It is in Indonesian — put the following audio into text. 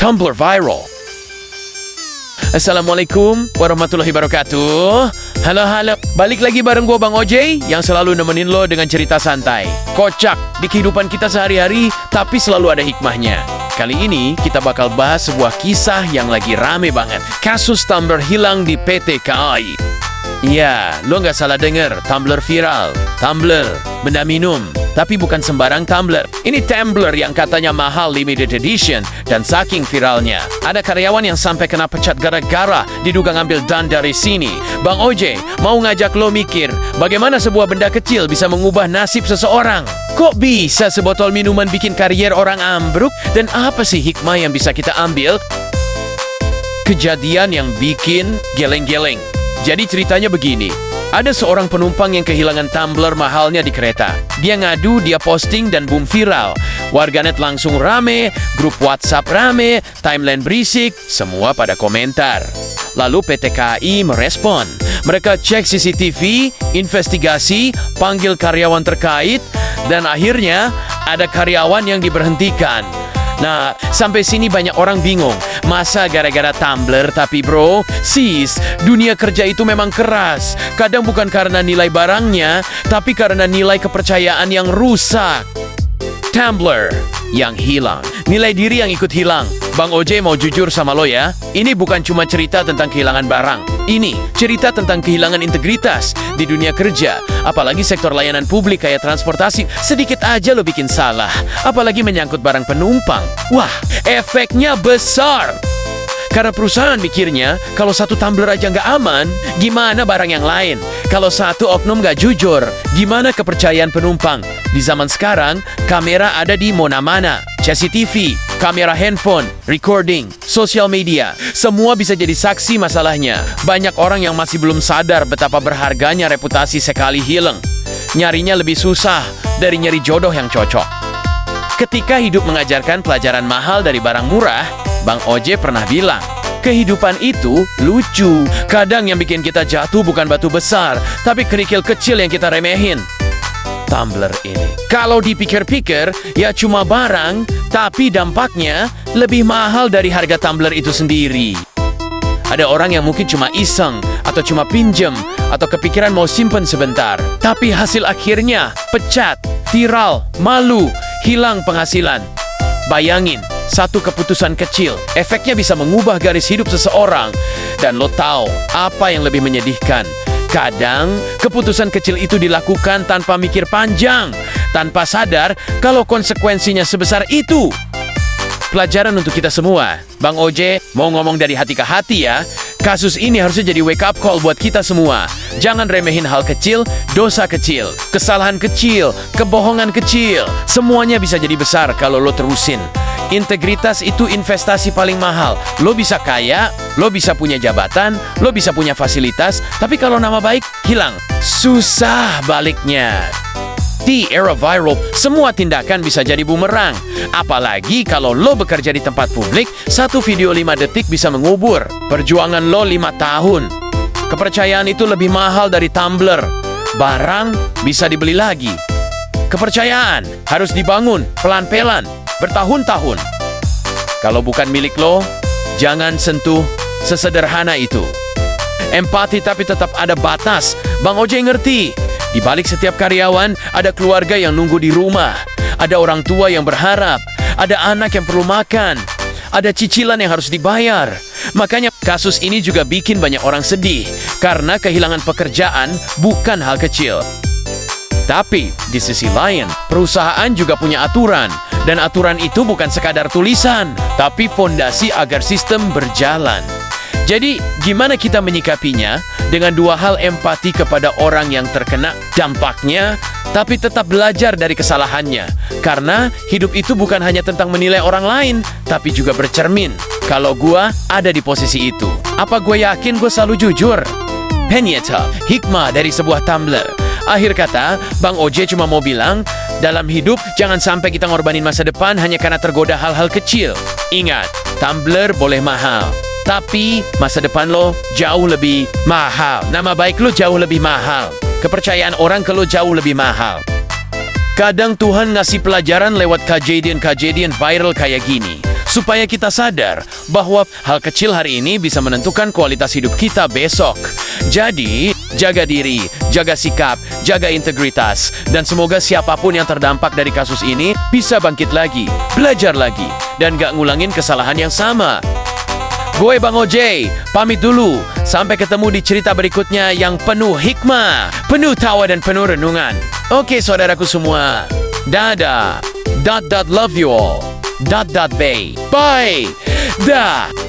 Tumblr viral. Assalamualaikum warahmatullahi wabarakatuh. Halo. Balik lagi bareng gue Bang OJ yang selalu nemenin lo dengan cerita santai. Kocak di kehidupan kita sehari-hari, tapi selalu ada hikmahnya. Kali ini kita bakal bahas sebuah kisah yang lagi rame banget. Kasus Tumblr hilang di PT KAI. Iya, lo nggak salah denger, Tumblr viral. Tumblr, benda minum. Tapi bukan sembarang tumbler. Ini tumbler yang katanya mahal limited edition dan saking viralnya. Ada karyawan yang sampai kena pecat gara-gara diduga ngambil dan dari sini. Bang OJ mau ngajak lo mikir bagaimana sebuah benda kecil bisa mengubah nasib seseorang. Kok bisa sebotol minuman bikin karier orang ambruk? Dan apa sih hikmah yang bisa kita ambil? Kejadian yang bikin geleng-geleng. Jadi ceritanya begini. Ada seorang penumpang yang kehilangan tumbler mahalnya di kereta. Dia ngadu, dia posting, dan boom viral. Warganet langsung rame, grup WhatsApp rame, timeline berisik, semua pada komentar. Lalu PT KAI merespon. Mereka cek CCTV, investigasi, panggil karyawan terkait, dan akhirnya ada karyawan yang diberhentikan. Nah, sampai sini banyak orang bingung. Masa gara-gara tumbler? Tapi bro, sis, dunia kerja itu memang keras. Kadang bukan karena nilai barangnya, tapi karena nilai kepercayaan yang rusak. Tumbler yang hilang, nilai diri yang ikut hilang. Bang OJ mau jujur sama lo ya, ini bukan cuma cerita tentang kehilangan barang. Ini cerita tentang kehilangan integritas di dunia kerja. Apalagi sektor layanan publik kayak transportasi. Sedikit aja lo bikin salah, apalagi menyangkut barang penumpang. Wah, efeknya besar. Karena perusahaan mikirnya, kalau satu tumbler aja nggak aman, gimana barang yang lain? Kalau satu oknum nggak jujur, gimana kepercayaan penumpang? Di zaman sekarang, kamera ada di mana-mana. CCTV, kamera handphone, recording, sosial media. Semua bisa jadi saksi masalahnya. Banyak orang yang masih belum sadar betapa berharganya reputasi sekali hilang. Nyarinya lebih susah dari nyari jodoh yang cocok. Ketika hidup mengajarkan pelajaran mahal dari barang murah, Bang OJ pernah bilang, kehidupan itu lucu. Kadang yang bikin kita jatuh bukan batu besar, tapi kerikil kecil yang kita remehin. Tumbler ini, kalau dipikir-pikir, ya cuma barang, tapi dampaknya lebih mahal dari harga tumbler itu sendiri. Ada orang yang mungkin cuma iseng, atau cuma pinjem, atau kepikiran mau simpen sebentar. Tapi hasil akhirnya, pecat, viral, malu, hilang penghasilan. Bayangin, satu keputusan kecil, efeknya bisa mengubah garis hidup seseorang. Dan lo tahu apa yang lebih menyedihkan? Kadang, keputusan kecil itu dilakukan tanpa mikir panjang, tanpa sadar kalau konsekuensinya sebesar itu. Pelajaran untuk kita semua. Bang OJ mau ngomong dari hati ke hati ya. Kasus ini harusnya jadi wake up call buat kita semua. Jangan remehin hal kecil, dosa kecil, kesalahan kecil, kebohongan kecil. Semuanya bisa jadi besar kalau lo terusin. Integritas itu investasi paling mahal. Lo bisa kaya, lo bisa punya jabatan, lo bisa punya fasilitas, tapi kalau nama baik hilang, susah baliknya. Di era viral, semua tindakan bisa jadi bumerang. Apalagi kalau lo bekerja di tempat publik, satu video 5 detik bisa mengubur perjuangan lo 5 tahun. Kepercayaan itu lebih mahal dari tumbler. Barang bisa dibeli lagi. Kepercayaan harus dibangun pelan-pelan, bertahun-tahun. Kalau bukan milik lo, jangan sentuh sesederhana itu. Empati tapi tetap ada batas. Bang OJ ngerti. Di balik setiap karyawan, ada keluarga yang nunggu di rumah. Ada orang tua yang berharap. Ada anak yang perlu makan. Ada cicilan yang harus dibayar. Makanya kasus ini juga bikin banyak orang sedih. Karena kehilangan pekerjaan bukan hal kecil. Tapi, di sisi lain, perusahaan juga punya aturan. Dan aturan itu bukan sekadar tulisan, tapi fondasi agar sistem berjalan. Jadi, gimana kita menyikapinya? Dengan dua hal, empati kepada orang yang terkena dampaknya, tapi tetap belajar dari kesalahannya. Karena hidup itu bukan hanya tentang menilai orang lain, tapi juga bercermin. Kalau gua ada di posisi itu, apa gue yakin gue selalu jujur? Penyeta, hikmah dari sebuah tumbler. Akhir kata, Bang OJ cuma mau bilang, dalam hidup jangan sampai kita ngorbanin masa depan hanya karena tergoda hal-hal kecil. Ingat, tumbler boleh mahal, tapi masa depan lo jauh lebih mahal. Nama baik lo jauh lebih mahal. Kepercayaan orang ke lo jauh lebih mahal. Kadang Tuhan ngasih pelajaran lewat kejadian-kejadian viral kayak gini, supaya kita sadar bahwa hal kecil hari ini bisa menentukan kualitas hidup kita besok. Jadi, jaga diri, jaga sikap, jaga integritas, dan semoga siapapun yang terdampak dari kasus ini bisa bangkit lagi, belajar lagi, dan gak ngulangin kesalahan yang sama. Gue Bang Ojay, pamit dulu. Sampai ketemu di cerita berikutnya yang penuh hikmah, penuh tawa dan penuh renungan. Oke saudaraku semua, dadah. Love you all. Bye. Dah.